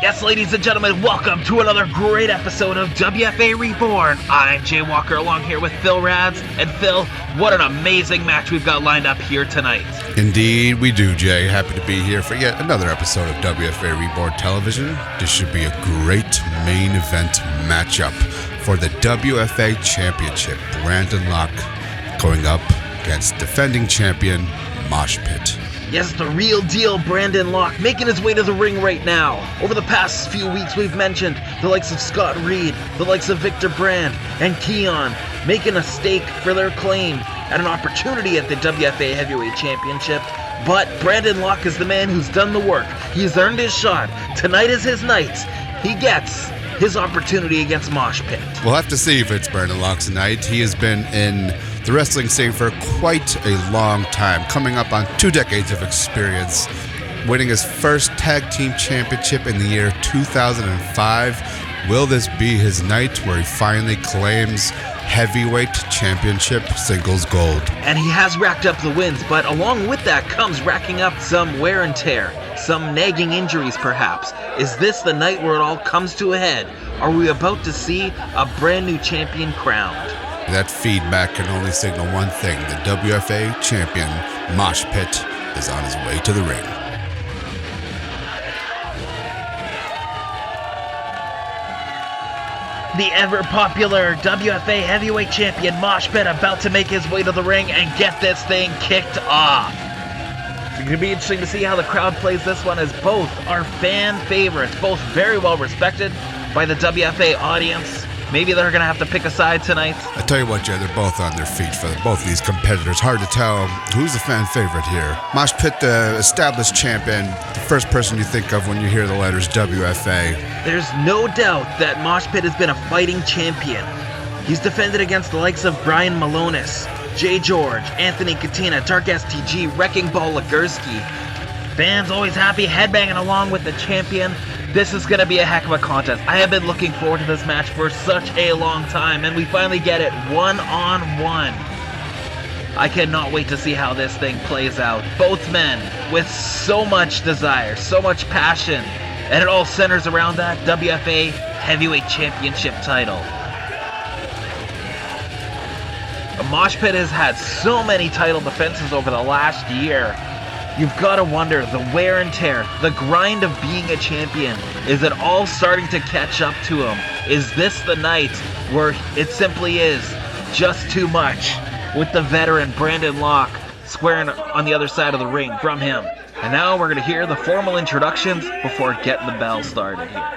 Yes, ladies and gentlemen, welcome to another great episode of WFA Reborn. I'm Jay Walker, along here with Phil Rads. And Phil, what an amazing match we've got lined up here tonight. Indeed we do, Jay. Happy to be here for yet another episode of WFA Reborn Television. This should be a great main event matchup for the WFA Championship. Brandon Locke going up against defending champion Moshpit. Yes, the real deal Brandon Locke making his way to the ring right now. Over the past few weeks we've mentioned the likes of Scott Reed, the likes of Victor Brand, and Keon making a stake for their claim at an opportunity at the WFA Heavyweight Championship. But Brandon Locke is the man who's done the work. He's earned his shot. Tonight is his night. He gets his opportunity against Moshpit. We'll have to see if it's Brandon Locke's night. He has been in the wrestling scene for quite a long time, coming up on 2 decades of experience, winning his first tag team championship in the year 2005. Will this be his night where he finally claims heavyweight championship singles gold? And he has racked up the wins, but along with that comes racking up some wear and tear, some nagging injuries perhaps. Is this the night where it all comes to a head? Are we about to see a brand new champion crowned? That feedback can only signal one thing. The WFA champion, Moshpit, is on his way to the ring. The ever-popular WFA Heavyweight Champion Moshpit about to make his way to the ring and get this thing kicked off. It's going to be interesting to see how the crowd plays this one, as both are fan favorites, both very well respected by the WFA audience. Maybe they're going to have to pick a side tonight. I tell you what, Jay, they're both on their feet for both of these competitors. Hard to tell who's the fan favorite here. Moshpit, the established champion, the first person you think of when you hear the letters WFA. There's no doubt that Moshpit has been a fighting champion. He's defended against the likes of Brian Malonis, Jay George, Anthony Katina, Dark STG, Wrecking Ball Legursky. Fans always happy, headbanging along with the champion. This is going to be a heck of a contest. I have been looking forward to this match for such a long time, and we finally get it one-on-one. I cannot wait to see how this thing plays out. Both men with so much desire, so much passion, and it all centers around that WFA Heavyweight Championship title. Moshpit has had so many title defenses over the last year. You've got to wonder, the wear and tear, the grind of being a champion, is it all starting to catch up to him? Is this the night where it simply is just too much, with the veteran Brandon Locke squaring on the other side of the ring from him? And now we're going to hear the formal introductions before getting the bell started here.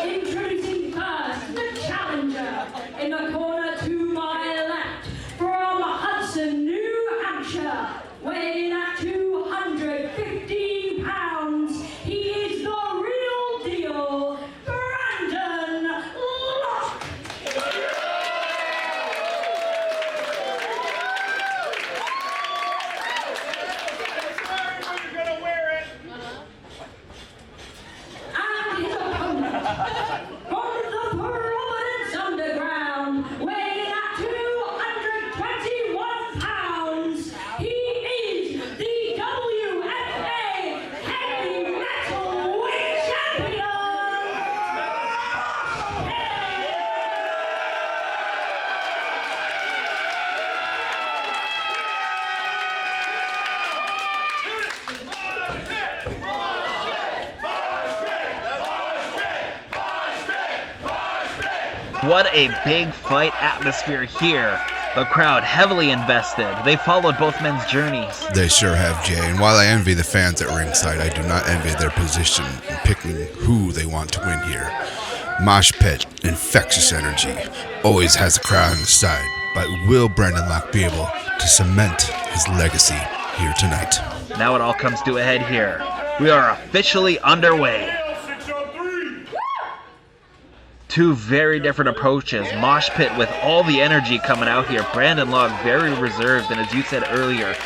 Introducing first, the challenger in the corner to my left, from Hudson, New Hampshire, weighing at 215 pounds, he is the real deal, Brandon Locke. And his opponent, from the Providence Underground, weighing at 221 pounds, he is the WFA Heavyweight Champion. What a big fight atmosphere here. The crowd heavily invested. They followed both men's journeys. They sure have, Jay. And while I envy the fans at ringside, I do not envy their position in picking who they want to win here. Moshpit, infectious energy, always has the crowd on his side. But will Brandon Locke be able to cement his legacy here tonight? Now it all comes to a head here. We are officially underway. Two very different approaches. Moshpit with all the energy coming out here. Brandon Locke very reserved, and as you said earlier,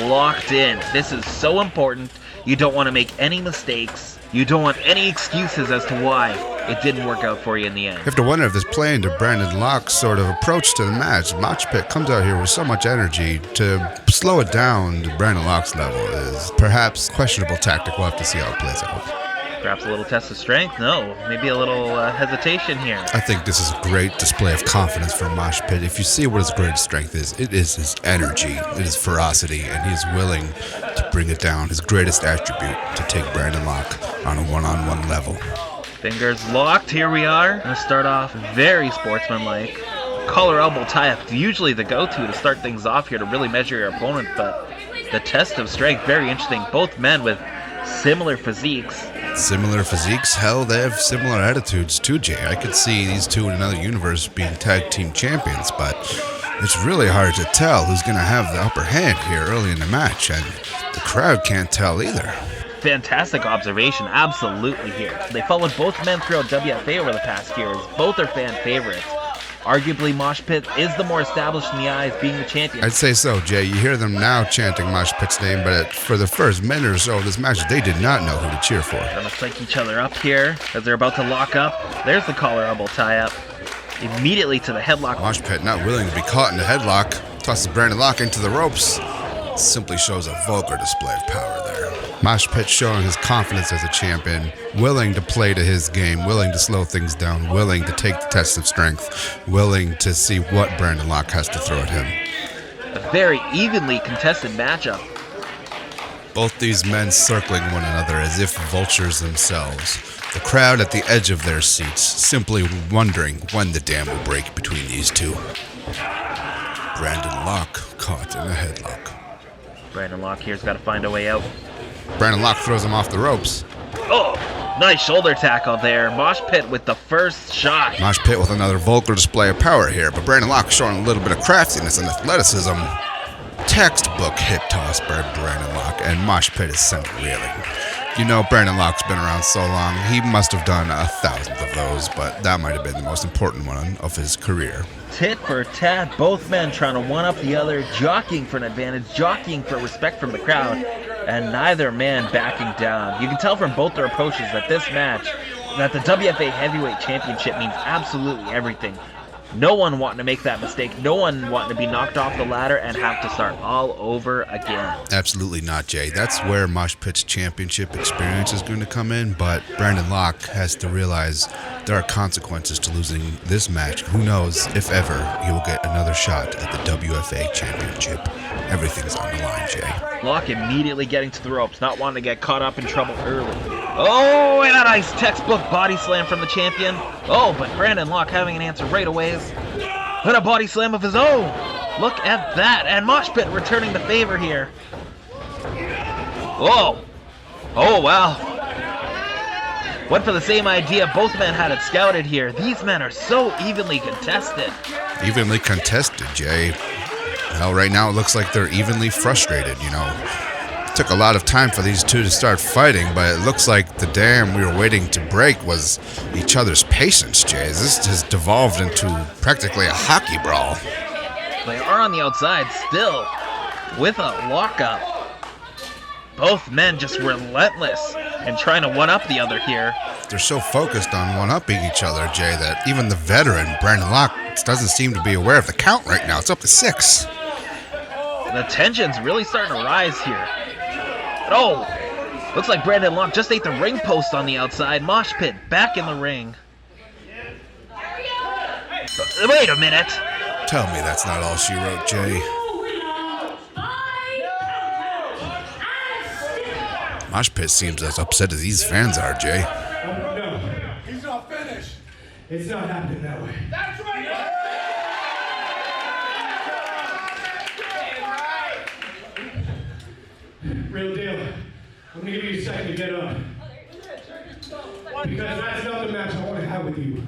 locked in. This is so important. You don't want to make any mistakes. You don't want any excuses as to why. it didn't work out for you in the end. You have to wonder if this play into Brandon Locke's sort of approach to the match. Moshpit comes out here with so much energy. To slow it down to Brandon Locke's level is perhaps questionable tactic. We'll have to see how it plays out. Perhaps a little test of strength? No, maybe a little hesitation here. I think this is a great display of confidence from Moshpit. If you see what his greatest strength is, it is his energy, it is ferocity, and he is willing to bring it down. His greatest attribute to take Brandon Locke on a one-on-one level. Fingers locked, here we are. Gonna start off very sportsmanlike. Collar elbow tie-up, usually the go-to to start things off here to really measure your opponent, but the test of strength, very interesting. Both men with similar physiques. Similar physiques? Hell, they have similar attitudes too, Jay. I could see these two in another universe being tag team champions, but it's really hard to tell who's going to have the upper hand here early in the match, and the crowd can't tell either. Fantastic observation, absolutely here. They followed both men throughout WFA over the past years. Both are fan favorites. Arguably, Moshpit is the more established in the eyes, being the champion. I'd say so, Jay. You hear them now chanting Moshpit's name, but for the first minute or so of this match, they did not know who to cheer for. Gonna psych each other up here as they're about to lock up. There's the collar elbow tie-up. Immediately to the headlock. Moshpit, not willing to be caught in the headlock, tosses Brandon Locke into the ropes. Simply shows a vulgar display of power there. Moshpit showing his confidence as a champion, willing to play to his game, willing to slow things down, willing to take the test of strength, willing to see what Brandon Locke has to throw at him. A very evenly contested matchup. Both these men circling one another as if vultures themselves. The crowd at the edge of their seats, simply wondering when the dam will break between these two. Brandon Locke caught in a headlock. Brandon Locke here's got to find a way out. Brandon Locke throws him off the ropes. Oh, nice shoulder tackle there. Moshpit with the first shot. Moshpit with another vulgar display of power here, but Brandon Locke showing a little bit of craftiness and athleticism. Textbook hip toss by Brandon Locke, and Moshpit is sent reeling. You know, Brandon Locke's been around so long, he must have done 1,000 of those, but that might have been the most important one of his career. Tit for tat, both men trying to one-up the other, jockeying for an advantage, jockeying for respect from the crowd, and neither man backing down. You can tell from both their approaches that this match, that the WFA Heavyweight Championship means absolutely everything. No one wanting to make that mistake, no one wanting to be knocked off the ladder and have to start all over again. Absolutely not, Jay. That's where Moshpit's championship experience is going to come in, but Brandon Locke has to realize there are consequences to losing this match. Who knows if ever he will get another shot at the WFA Championship. Everything's on the line, Jay. Locke immediately getting to the ropes, not wanting to get caught up in trouble early. Oh, and a nice textbook body slam from the champion. Oh, but Brandon Locke having an answer right away. And a body slam of his own. Look at that. And Moshpit returning the favor here. Oh. Oh, wow. Went for the same idea. Both men had it scouted here. These men are so evenly contested. Evenly contested, Jay. Well, right now it looks like they're evenly frustrated, you know. It took a lot of time for these two to start fighting, but it looks like the dam we were waiting to break was each other's patience, Jay. This has devolved into practically a hockey brawl. They are on the outside still, with a lockup. Both men just relentless and trying to one-up the other here. They're so focused on one-upping each other, Jay, that even the veteran, Brandon Locke, doesn't seem to be aware of the count right now. It's up to 6. The tension's really starting to rise here. Oh, looks like Brandon Locke just ate the ring post on the outside. Moshpit back in the ring. Wait a minute. Tell me that's not all she wrote, Jay. Moshpit seems as upset as these fans are, Jay. No, he's not finished. It's not happening that way. That's right. Real deal. I'm gonna give you a second to get up. Because that's not the match I want to have with you.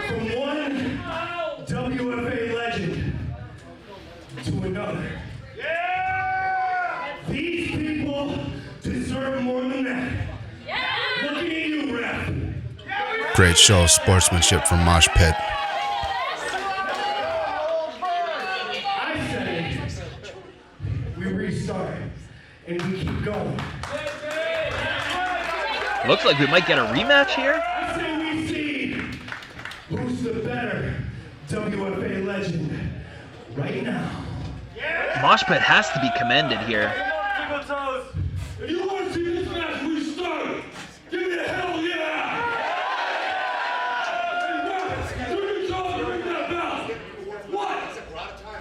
From one WFA legend to another. These people deserve more than that. Looking at you, ref. Great show of sportsmanship from Moshpit. I say Looks like we might get a rematch here. I say we see who's the better WFA legend right now. Moshpit has to be commended here. If you want to see this match restart, give me a hell yeah!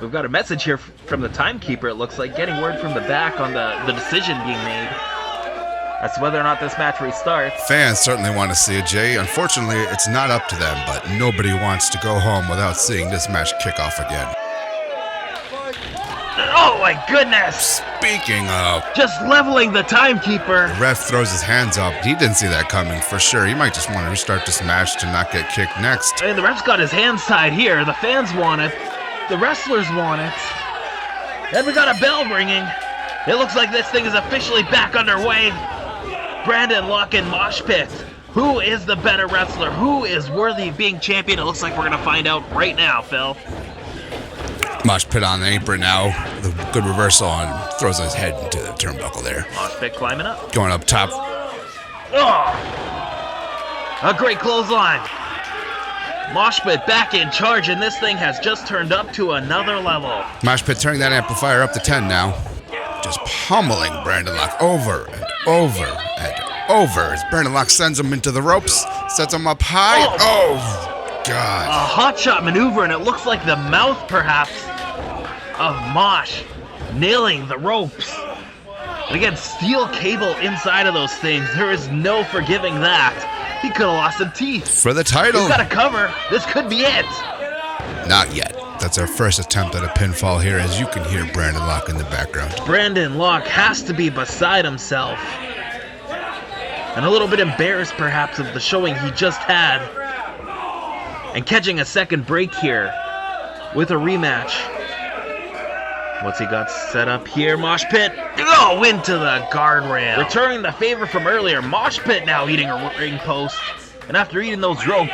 We've got a message here from the timekeeper, it looks like, getting word from the back on the decision being made as to whether or not this match restarts. Fans certainly want to see it, Jay. Unfortunately, it's not up to them, but nobody wants to go home without seeing this match kick off again. Oh my goodness! Speaking of, Just leveling the timekeeper. the ref throws his hands up. He didn't see that coming for sure. He might just want to restart this match to not get kicked next. I mean, the ref's got his hands tied here. The fans want it. The wrestlers want it. Then we got a bell ringing. It looks like this thing is officially back underway. Brandon Locke and Moshpit. Who is the better wrestler? Who is worthy of being champion? It looks like we're going to find out right now, Phil. Moshpit on the apron now. The good reversal and throws his head into the turnbuckle there. Moshpit climbing up. Going up top. Oh! A great clothesline. Moshpit back in charge, and this thing has just turned up to another level. Moshpit turning that amplifier up to 10 now. Just pummeling Brandon Locke over and over and over as Brandon Locke sends him into the ropes, sets him up high. Oh, God. A hot shot maneuver, and it looks like the mouth, perhaps, of Mosh nailing the ropes. And again, steel cable inside of those things. There is no forgiving that. He could have lost some teeth. For the title. He's got a cover. This could be it. Not yet. That's our first attempt at a pinfall here, as you can hear Brandon Locke in the background. Brandon Locke has to be beside himself. And a little bit embarrassed, perhaps, of the showing he just had. And catching a second break here with a rematch. What's he got set up here? Moshpit. Oh, into the guardrail. Returning the favor from earlier. Moshpit now eating a ring post. And after eating those ropes,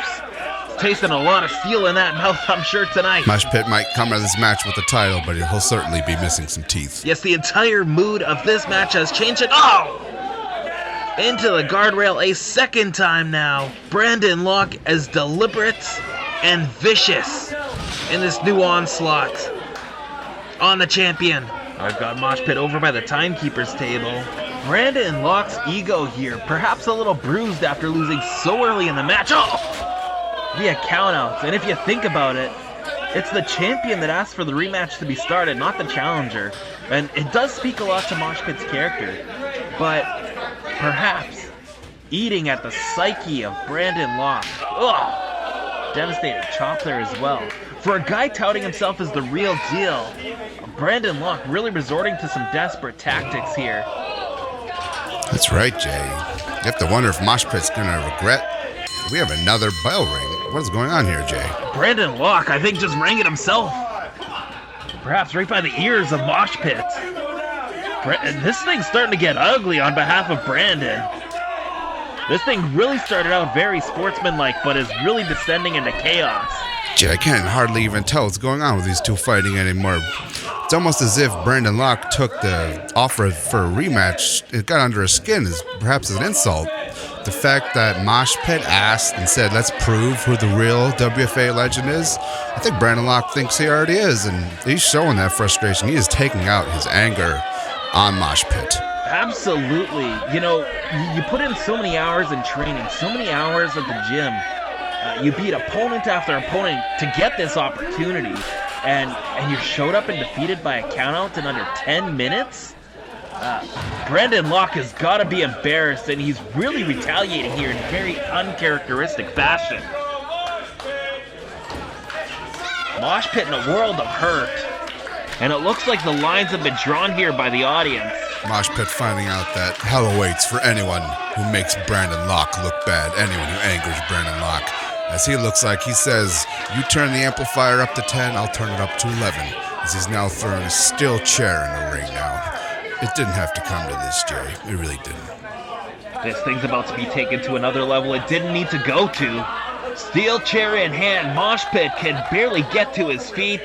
he's tasting a lot of steel in that mouth, I'm sure, tonight. Moshpit might come out of this match with the title, but he'll certainly be missing some teeth. Yes, the entire mood of this match has changed. And oh! Into the guardrail a second time now. Brandon Locke as deliberate and vicious in this new onslaught on the champion. I've got Moshpit over by the timekeeper's table. Brandon Locke's ego here, perhaps a little bruised after losing so early in the match. Oh! Via countouts. And if you think about it, it's the champion that asked for the rematch to be started, not the challenger. And it does speak a lot to Moshpit's character. But perhaps eating at the psyche of Brandon Locke. Ugh! Devastating chop there as well. For a guy touting himself as the real deal, Brandon Locke really resorting to some desperate tactics here. That's right, Jay. You have to wonder if Moshpit's going to regret. We have another bell ring. What is going on here, Jay? Brandon Locke, I think, just rang it himself. Perhaps right by the ears of Moshpit. This thing's starting to get ugly on behalf of Brandon. This thing really started out very sportsmanlike, but is really descending into chaos. Jay, I can't hardly even tell what's going on with these two fighting anymore. It's almost as if Brandon Locke took the offer for a rematch. It got under his skin, as perhaps as an insult. The fact that Moshpit asked and said, let's prove who the real WFA legend is, I think Brandon Locke thinks he already is, and he's showing that frustration. He is taking out his anger on Moshpit. Absolutely. You know, you put in so many hours in training, so many hours at the gym. You beat opponent after opponent to get this opportunity, and you showed up and defeated by a countout in under 10 minutes? Brandon Locke has got to be embarrassed, and he's really retaliating here in very uncharacteristic fashion. Moshpit in a world of hurt, and it looks like the lines have been drawn here by the audience. Moshpit finding out that hell awaits for anyone who makes Brandon Locke look bad, anyone who angers Brandon Locke. As he looks like, he says, you turn the amplifier up to 10, I'll turn it up to 11. As he's now throwing a steel chair in the ring now. It didn't have to come to this, Jay. It really didn't. This thing's about to be taken to another level it didn't need to go to. Steel chair in hand, Moshpit can barely get to his feet.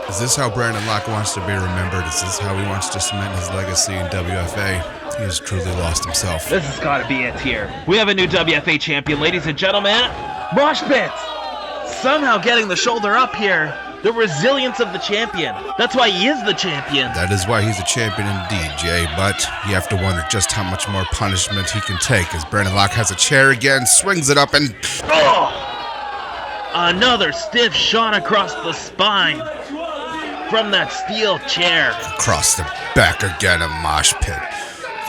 Is this how Brandon Locke wants to be remembered? Is this how he wants to cement his legacy in WFA? He has truly lost himself. This has got to be it here. We have a new WFA champion, ladies and gentlemen. Moshpit! Somehow getting the shoulder up here. The resilience of the champion. That's why he is the champion. That is why he's a champion indeed, Jay. But you have to wonder just how much more punishment he can take as Brandon Locke has a chair again, swings it up, and... Oh! Another stiff shot across the spine from that steel chair. Across the back again of Moshpit.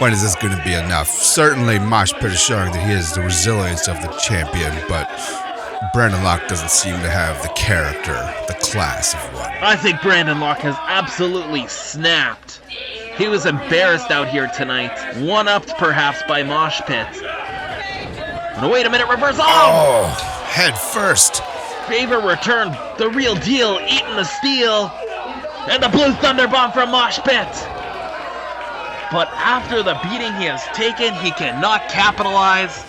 When is this going to be enough? Certainly Moshpit is showing that he has the resilience of the champion, but Brandon Locke doesn't seem to have the character, the class of one. I think Brandon Locke has absolutely snapped. He was embarrassed out here tonight. One-upped perhaps by Moshpit. And wait a minute, reversal! Oh, head first. Favor returned, the real deal, eating the steel. And the blue thunder bomb from Moshpit. But after the beating he has taken, he cannot capitalize.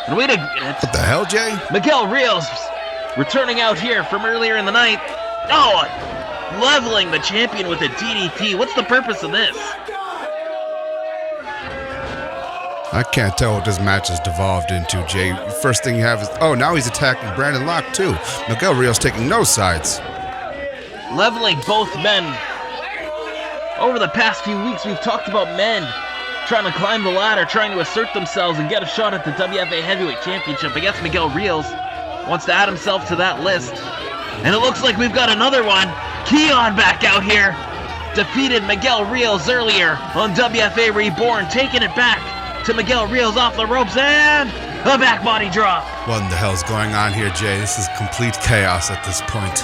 And wait a minute. What the hell, Jay? Miguel Rios returning out here from earlier in the night. Oh, leveling the champion with a DDT. What's the purpose of this? I can't tell what this match has devolved into, Jay. First thing you have is... Oh, now he's attacking Brandon Locke, too. Miguel Rios taking no sides. Leveling both men. Over the past few weeks, we've talked about men trying to climb the ladder, trying to assert themselves and get a shot at the WFA Heavyweight Championship. I guess Miguel Rios wants to add himself to that list. And it looks like we've got another one. Keon back out here. Defeated Miguel Rios earlier on WFA Reborn, taking it back to Miguel Rios off the ropes, and a back body drop. What in the hell's going on here, Jay? This is complete chaos at this point.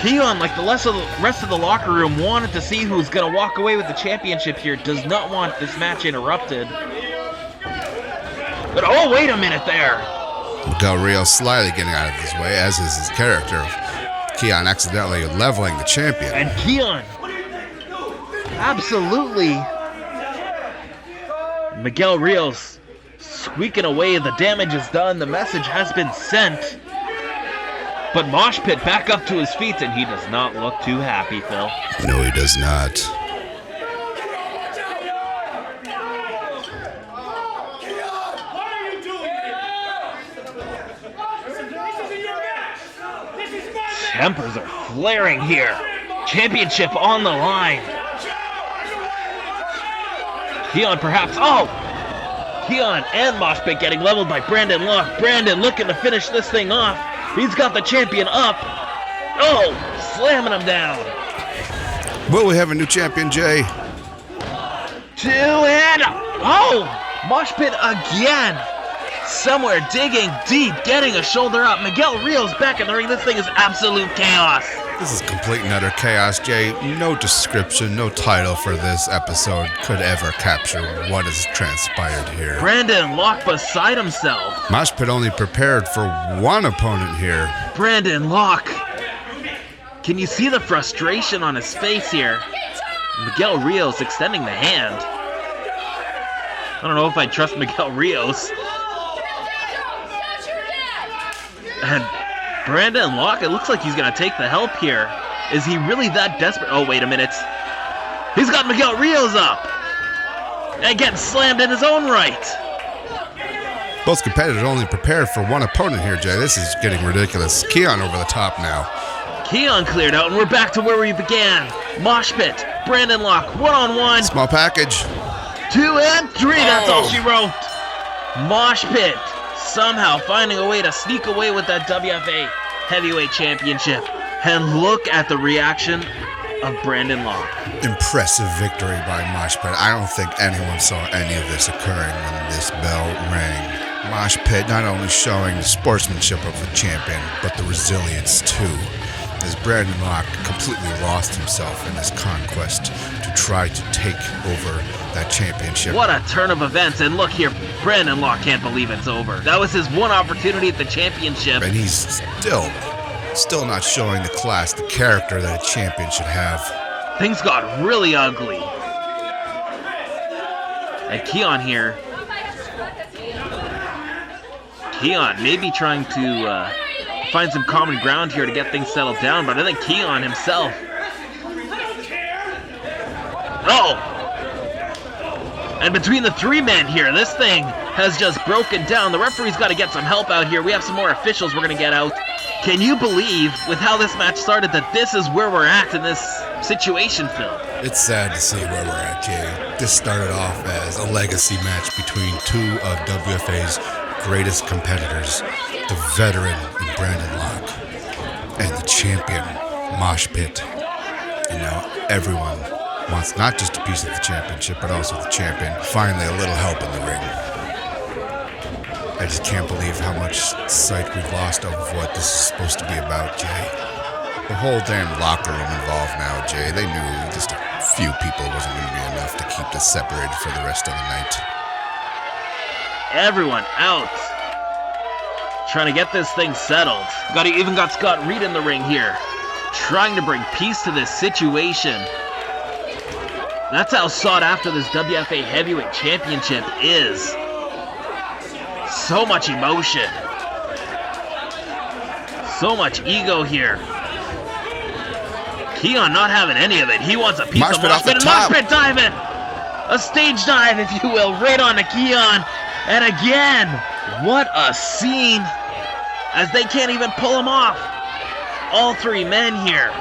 Keon, like the rest of the locker room, wanted to see who's going to walk away with the championship here. Does not want this match interrupted. But oh, wait a minute there. Miguel Rios slyly getting out of his way, as is his character. Keon accidentally leveling the champion. And Keon, absolutely. Miguel Rios squeaking away. The damage is done. The message has been sent. But Moshpit back up to his feet, and he does not look too happy, Phil. No, he does not. What are you doing? This isn't your match. This is my match. Tempers are flaring here. Championship on the line. Keon perhaps. Oh! Keon and Moshpit getting leveled by Brandon Locke. Brandon looking to finish this thing off. He's got the champion up. Oh! Slamming him down. Will we have a new champion, Jay? Two and... Oh! Moshpit again. Somewhere digging deep, getting a shoulder up. Miguel Rios back in the ring. This thing is absolute chaos. This is complete and utter chaos, Jay. No description, no title for this episode could ever capture what has transpired here. Brandon Locke beside himself. Moshpit only prepared for one opponent here. Brandon Locke. Can you see the frustration on his face here? Miguel Rios extending the hand. I don't know if I trust Miguel Rios. And Brandon Locke, it looks like he's going to take the help here. Is he really that desperate? Oh, wait a minute. He's got Miguel Rios up. And getting slammed in his own right. Both competitors only prepared for one opponent here, Jay. This is getting ridiculous. Keon over the top now. Keon cleared out, and we're back to where we began. Moshpit, Brandon Locke, one-on-one. Small package. 2 and 3, that's all she wrote. Moshpit somehow finding a way to sneak away with that WFA Heavyweight Championship. And look at the reaction of Brandon Locke. Impressive victory by Moshpit. I don't think anyone saw any of this occurring when this bell rang. Moshpit not only showing the sportsmanship of the champion, but the resilience too, as Brandon Locke completely lost himself in this conquest to try to take over that championship. What a turn of events, and look here, Brandon Locke can't believe it's over. That was his one opportunity at the championship. And he's still not showing the class, the character that a champion should have. Things got really ugly. And Keon here. Keon maybe trying to find some common ground here to get things settled down, but I think Keon himself. Oh! And between the three men here, this thing has just broken down. The referee's got to get some help out here. We have some more officials we're going to get out. Can you believe, with how this match started, that this is where we're at in this situation, Phil? It's sad to see where we're at, Jay. This started off as a legacy match between two of WFA's greatest competitors, the veteran in Brandon Locke and the champion, Moshpit. And now everyone wants not just a piece of the championship, but also the champion. Finally, a little help in the ring. I just can't believe how much sight we've lost of what this is supposed to be about, Jay. The whole damn locker room involved now, Jay. They knew just a few people wasn't going to be enough to keep this separated for the rest of the night. Everyone out. Trying to get this thing settled. Even got Scott Reed in the ring here. Trying to bring peace to this situation. That's how sought after this WFA Heavyweight Championship is. So much emotion. So much ego here. Keon not having any of it. He wants a piece of Moshpit, and Moshpit diving. A stage dive, if you will, right on to Keon. And again, what a scene. As they can't even pull him off. All three men here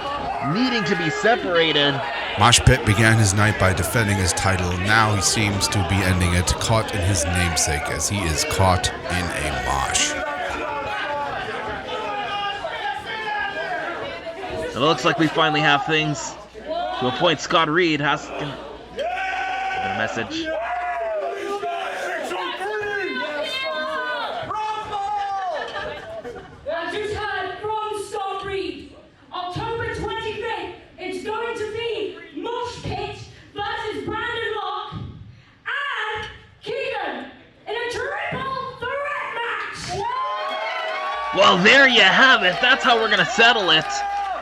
needing to be separated. Moshpit began his night by defending his title. Now he seems to be ending it, caught in his namesake, as he is caught in a mosh. It looks like we finally have things to a point. Scott Reed has to give a message. I just heard from Scott Reed. October 25th, it's going to be Moshpit versus Brandon Locke and Keegan in a triple threat match. Well, there you have it. That's how we're going to settle it.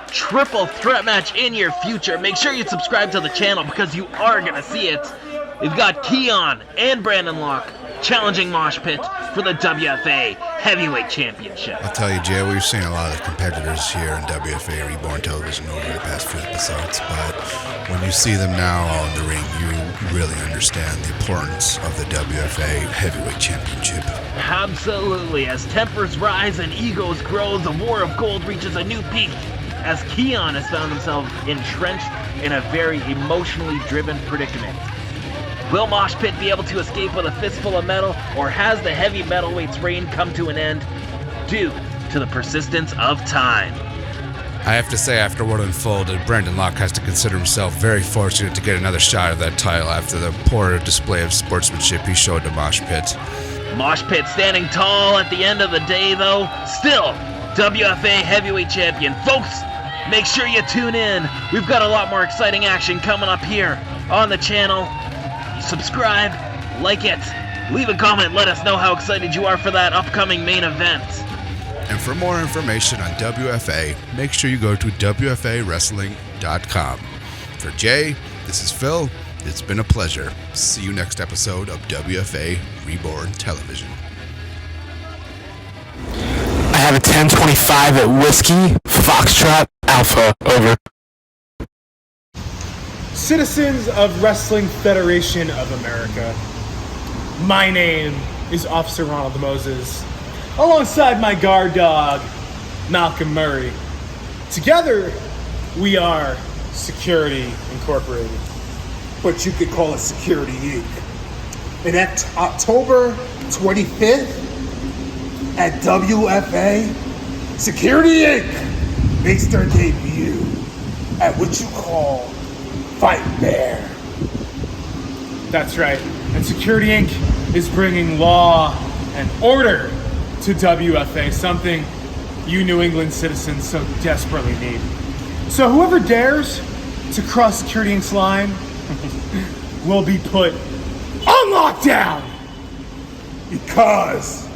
Triple threat match in your future. Make sure you subscribe to the channel because you are going to see it. We've got Keon and Brandon Locke challenging Moshpit for the WFA Heavyweight Championship. I'll tell you, Jay, we've seen a lot of competitors here in WFA Reborn television over the past few episodes, but when you see them now on the ring, you really understand the importance of the WFA Heavyweight Championship. Absolutely. As tempers rise and egos grow, the War of Gold reaches a new peak as Keon has found himself entrenched in a very emotionally driven predicament. Will Moshpit be able to escape with a fistful of metal, or has the heavy metalweight's reign come to an end due to the persistence of time? I have to say, after what unfolded, Brandon Locke has to consider himself very fortunate to get another shot of that title after the poor display of sportsmanship he showed to Moshpit. Moshpit standing tall at the end of the day, though. Still, WFA Heavyweight Champion. Folks, make sure you tune in. We've got a lot more exciting action coming up here on the channel. Subscribe, like it, leave a comment, let us know how excited you are for that upcoming main event. And for more information on WFA, make sure you go to WFAWrestling.com. For Jay, this is Phil. It's been a pleasure. See you next episode of WFA Reborn Television. I have a 1025 at Whiskey, Foxtrot, Alpha, over. Citizens of Wrestling Federation of America, my name is Officer Ronald Moses, alongside my guard dog, Malcolm Murray. Together, we are Security Incorporated, but you could call it Security Inc. And at October 25th, at WFA, Security Inc. makes their debut at what you call Fight Bear. That's right. And Security Inc. is bringing law and order to WFA, something you New England citizens so desperately need. So whoever dares to cross Security Inc.'s line will be put on lockdown. Because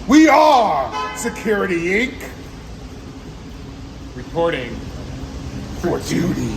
we are Security Inc. Reporting for duty.